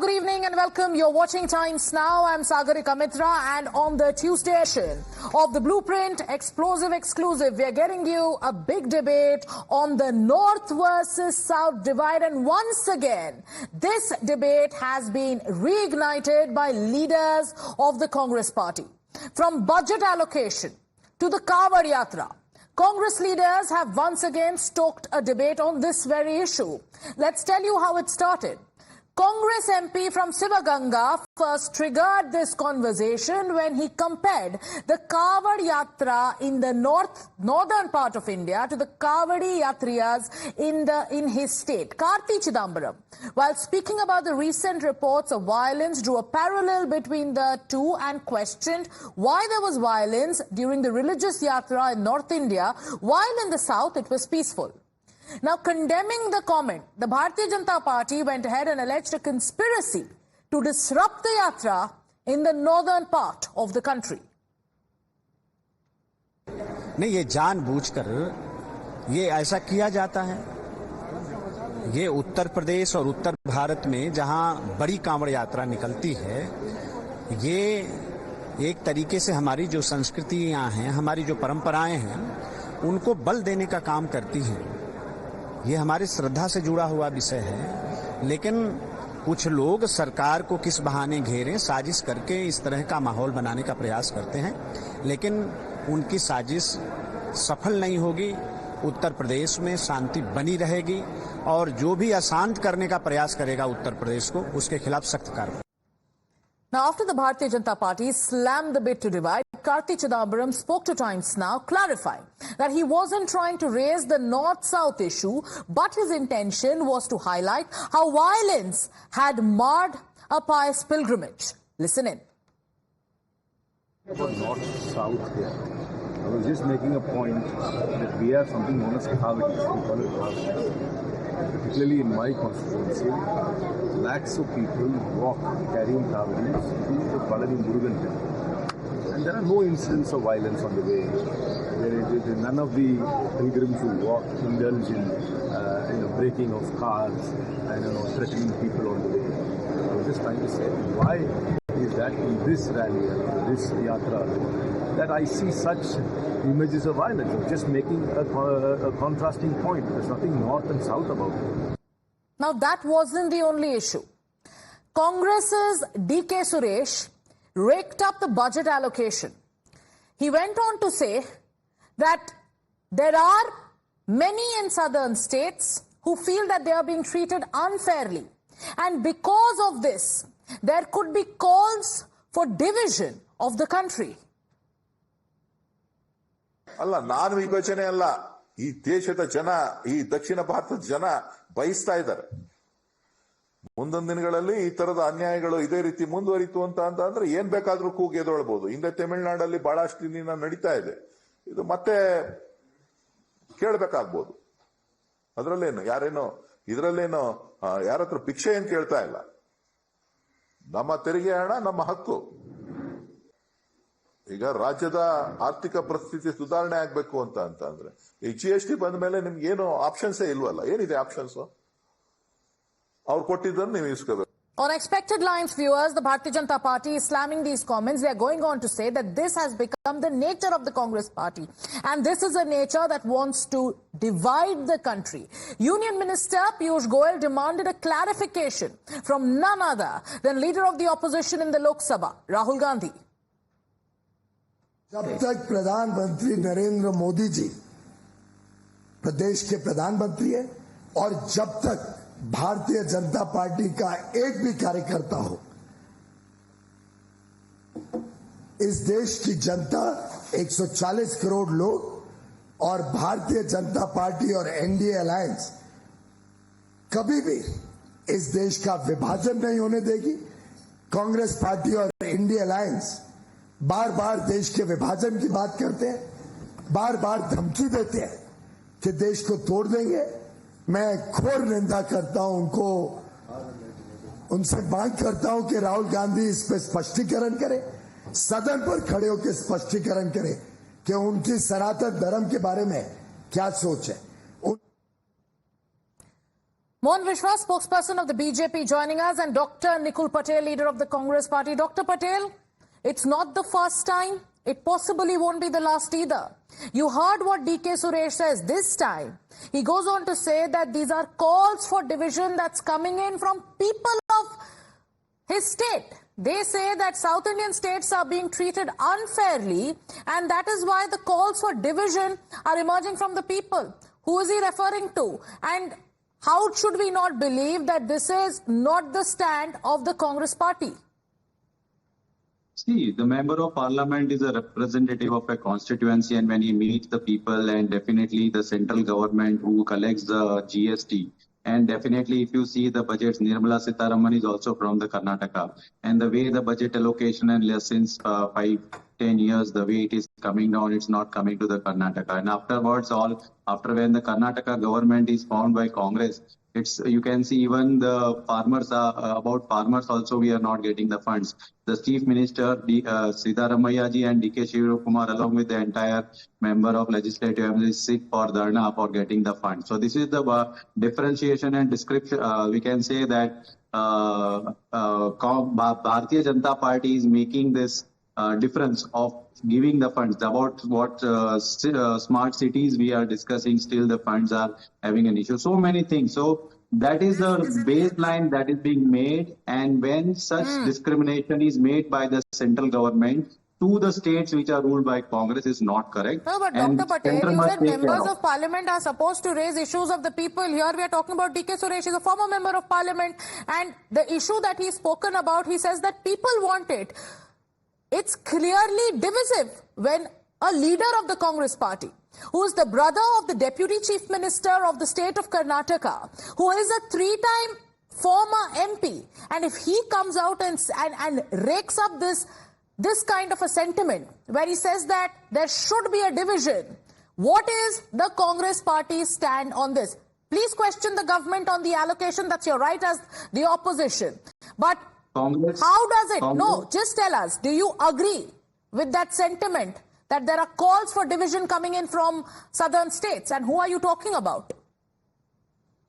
good evening and welcome. You're watching Times Now. I'm Sagarika Mitra, and on the Tuesday edition of the Blueprint Explosive Exclusive, we're getting you a big debate on the North versus South divide. And once again, this debate has been reignited by leaders of the Congress party. From budget allocation to the Kanwar Yatra, Congress leaders have once again stoked a debate on this very issue. Let's tell you how it started. Congress MP from Sivaganga first triggered this conversation when he compared the Kanwar Yatra in the northern part of India to the Kanwari Yatriyas in his state. Karti Chidambaram, while speaking about the recent reports of violence, drew a parallel between the two and questioned why there was violence during the religious yatra in North India, while in the south it was peaceful. Now, condemning the comment, the Bharatiya Janata Party went ahead and alleged a conspiracy to disrupt the yatra in the northern part of the country. नहीं, ये जानबूझकर ये ऐसा किया जाता है। ये उत्तर प्रदेश और उत्तर भारत में जहां बड़ी कांवड़ यात्रा निकलती है, ये एक तरीके से हमारी जो संस्कृतियां हैं, हमारी जो परंपराएं हैं, उनको बल देने का काम करती हैं। ये हमारी श्रद्धा से जुड़ा हुआ विषय है, लेकिन कुछ लोग सरकार को किस बहाने घेरें, साजिश करके इस तरह का माहौल बनाने का प्रयास करते हैं, लेकिन उनकी साजिश सफल नहीं होगी। उत्तर प्रदेश में शांति बनी रहेगी और जो भी अशांत करने का प्रयास करेगा उत्तर प्रदेश को, उसके खिलाफ सख्त कार्रवाई। Now, after the Bharatiya Janata Party slammed the bid to divide, Karti Chidambaram spoke to Times Now, clarifying that he wasn't trying to raise the North-South issue, but his intention was to highlight how violence had marred a pious pilgrimage. Listen in. About North-South here, I was just making a point that we have something known as Kavadi. We call it Kavadi. Particularly in my constituency, lakhs of people walk carrying Kavadis to the Palani Murugan temple. And there are no incidents of violence on the way. None of the pilgrims who walk indulge in breaking of cars and threatening people on the way. I was just trying to say, why is that in this rally, this yatra, that I see such images of violence? I'm just making a contrasting point. There's nothing north and south about it. Now, that wasn't the only issue. Congress's D.K. Suresh raked up the budget allocation. He went on to say that there are many in southern states who feel that they are being treated unfairly. And because of this, there could be calls for division of the country. ಅಲ್ಲ, ನಾನು ವಿಭಜನೆ ಅಲ್ಲ, ಈ ದೇಶದ ಜನ, ಈ ದಕ್ಷಿಣ ಭಾರತದ ಜನ ಬಯಸ್ತಾ ಇದ್ದಾರೆ. ಮುಂದೊಂದು ದಿನಗಳಲ್ಲಿ ಈ ತರದ ಅನ್ಯಾಯಗಳು ಇದೇ ರೀತಿ ಮುಂದುವರಿತು ಅಂದ್ರೆ ಏನ್ ಬೇಕಾದ್ರೂ ಕೂಗು ಎದೊಳ್ಬಹುದು. ಹಿಂದೆ ತಮಿಳುನಾಡಲ್ಲಿ ಬಹಳಷ್ಟು ದಿನ ನಡೀತಾ ಇದೆ. ಇದು ಮತ್ತೆ ಕೇಳಬೇಕಾಗ್ಬೋದು. ಅದರಲ್ಲೇನು ಇದರಲ್ಲೇನು ಯಾರ ಹತ್ರ ಭಿಕ್ಷೆ ಏನ್ ಕೇಳ್ತಾ ಇಲ್ಲ. ನಮ್ಮ ತೆರಿಗೆ ಹಣ ನಮ್ಮ ಹಕ್ಕು. ಈಗ ರಾಜ್ಯದ ಆರ್ಥಿಕ ಪರಿಸ್ಥಿತಿ ಸುಧಾರಣೆ ಆಗ್ಬೇಕು ಅಂದ್ರೆ ಈ GST ಬಂದ ಮೇಲೆ ನಿಮ್ಗೆ ಏನು ಆಪ್ಷನ್ಸೇ ಇಲ್ವಲ್ಲ. ಏನಿದೆ ಆಪ್ಷನ್ಸ್? ಅವ್ರು ಕೊಟ್ಟಿದ್ದನ್ನು ನೀವು ಇಸ್ಕೋಬೇಕು. On expected lines, viewers, the Bharatiya Janata Party is slamming these comments. They are going on to say that this has become the nature of the Congress party. And this is a nature that wants to divide the country. Union Minister Piyush Goyal demanded a clarification from none other than leader of the opposition in the Lok Sabha, Rahul Gandhi. जब तक प्रधानमंत्री नरेंद्र मोदी जी प्रदेश के प्रधानमंत्री है और जब तक Bharatiya Janata party का एक भी कार्यकर्ता हो, इस देश की जनता 140 करोड़ लोग और भारतीय जनता पार्टी और एनडीए अलायंस कभी भी इस देश का विभाजन नहीं होने देगी। कांग्रेस पार्टी और इंडिया अलायंस बार बार देश के विभाजन की बात करते हैं, बार बार धमकी देते हैं कि देश को तोड़ देंगे। मैं घोर निंदा करता हूं उनसे मांग करता हूं कि राहुल गांधी इस पर स्पष्टीकरण करें, सदन पर खड़े होकर स्पष्टीकरण करें कि उनकी सनातन धर्म के बारे में क्या सोच है। More Vishwa, spokesperson of the BJP, joining us, and Dr. Nikul Patel, leader of the Congress party. Dr. Patel, it's not the first time. It possibly won't be the last either. You heard what DK Suresh says this time. He goes on to say that these are calls for division that's coming in from people of his state. They say that South Indian states are being treated unfairly, and that is why the calls for division are emerging from the people. Who is he referring to? And how should we not believe that this is not the stand of the Congress party? See, the member of parliament is a representative of a constituency, and when he meets the people, and definitely the central government who collects the GST, and definitely if you see the budgets, Nirmala Sitharaman is also from the Karnataka, and the way the budget allocation and since 5-10 years, the way it is coming down, it's not coming to the Karnataka. And afterwards, after when the Karnataka government is formed by Congress, you can see even the farmers about farmers also we are not getting the funds. The Chief Minister Siddaramaiah ji and DK Shivakumar along with the entire member of Legislative Assembly sit for Dharna for getting the funds. So this is the differentiation and description. We can say that Bharatiya Janata Party is making this difference of giving the funds. About what smart cities we are discussing, still the funds are having an issue. So many things. So that is the baseline that is being made. And when such discrimination is made by the central government to the states which are ruled by Congress is not correct. No, but Dr. Patel, you said members of parliament are supposed to raise issues of the people. Here we are talking about DK Suresh. He's a former member of parliament. And the issue that he's spoken about, he says that people want it. It's clearly divisive when a leader of the Congress party, who is the brother of the Deputy Chief Minister of the state of Karnataka, who is a 3-time former MP, and if he comes out and rakes up this kind of a sentiment where he says that there should be a division, what is the Congress party's stand on this? Please question the government on the allocation. That's your right as the opposition. But Congress, how does it? Congress. No, just tell us, do you agree with that sentiment that there are calls for division coming in from southern states? And who are you talking about?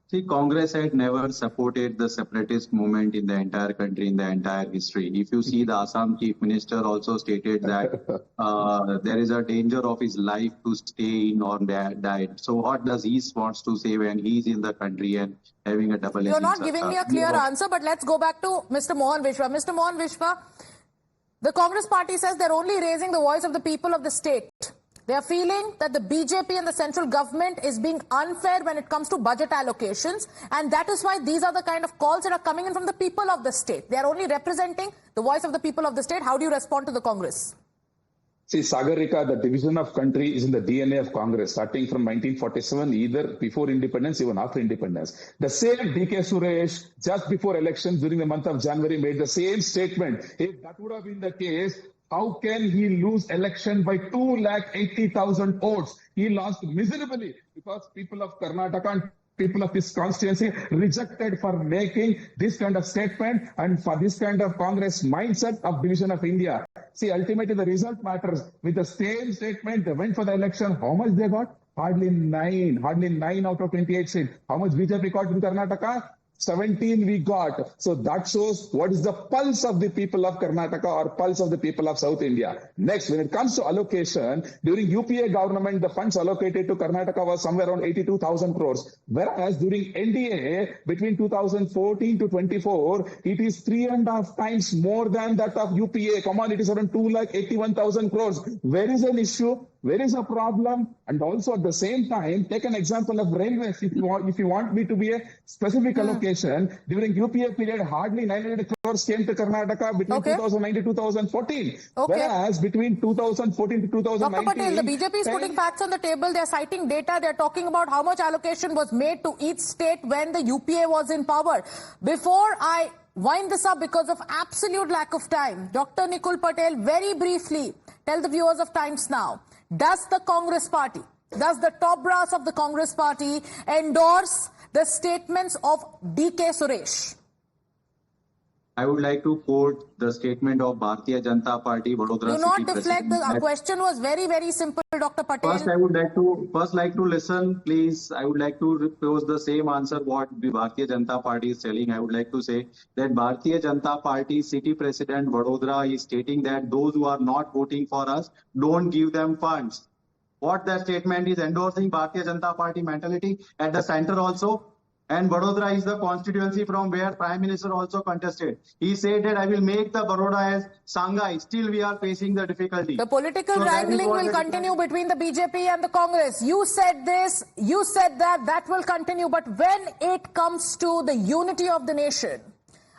See, Congress had never supported the separatist movement in the entire country, in the entire history. If you see, the Assam Chief Minister also stated that there is a danger of his life to stay in or die. So what does he wants to say when he's in the country and having a double? You're not giving me a clear answer, but let's go back to Mr. Mohan Vishwa. Mr. Mohan Vishwa, the Congress party says they're only raising the voice of the people of the state. They are feeling that the BJP and the central government is being unfair when it comes to budget allocations, and that is why these are the kind of calls that are coming in from the people of the state. They are only representing the voice of the people of the state. How do you respond to the Congress? See, Sagarika, the division of country is in the DNA of Congress, starting from 1947, either before independence, even after independence. The same DK Suresh, just before elections during the month of January, made the same statement. If that would have been the case, how can he lose election by 280,000 votes? He lost miserably because people of Karnataka and people of this constituency rejected for making this kind of statement and for this kind of Congress mindset of division of India. See, ultimately the result matters. With the same statement, they went for the election. How much they got? Hardly 9 out of 28 seats. How much BJP got in Karnataka? 17 we got. So that shows what is the pulse of the people of Karnataka or pulse of the people of South India. Next, when it comes to allocation, during UPA government, the funds allocated to Karnataka was somewhere around 82,000 crores. Whereas during NDA, between 2014 to 24, it is 3.5 times more than that of UPA. Come on, it is around 281,000 crores. Where is an issue? Where is a problem? And also at the same time, take an example of railways. If you want me to be a specific allocation, during UPA period, hardly 900 crores came to Karnataka between 2009 to 2014. Whereas between 2014 to 2019... Dr. Patel, the BJP is putting facts on the table. They're citing data. They're talking about how much allocation was made to each state when the UPA was in power. Before I wind this up because of absolute lack of time, Dr. Nikul Patel, very briefly, tell the viewers of Times Now, does the Congress party, does the top brass of the Congress party endorse the statements of DK Suresh? I would like to quote the statement of Bharatiya Janata Party, Vadodara Do not City deflect. President. The question was very, very simple, Dr. Patel. First, I would like to listen, please. I would like to pose the same answer what the Bharatiya Janata Party is telling. I would like to say that Bharatiya Janata Party City President Vadodara is stating that those who are not voting for us, don't give them funds. What that statement is endorsing Bharatiya Janata Party mentality at the center also. And Vadodara is the constituency from where Prime Minister also contested. He said that I will make the Baroda as Shanghai. Still we are facing the difficulty. The political So that is wrangling what will the- continue between the BJP and the Congress. You said this, you said that, that will continue. But when it comes to the unity of the nation,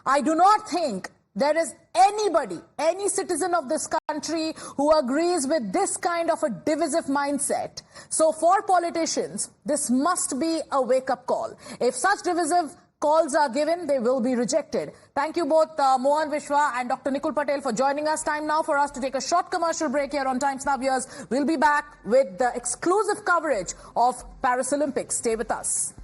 I do not think there is anybody, any citizen of this country who agrees with this kind of a divisive mindset. So for politicians, this must be a wake-up call. If such divisive calls are given, they will be rejected. Thank you both, Mohan Vishwa and Dr. Nikul Patel, for joining us. Time now for us to take a short commercial break here on Times Now. Viewers, we'll be back with the exclusive coverage of Paris Olympics. Stay with us.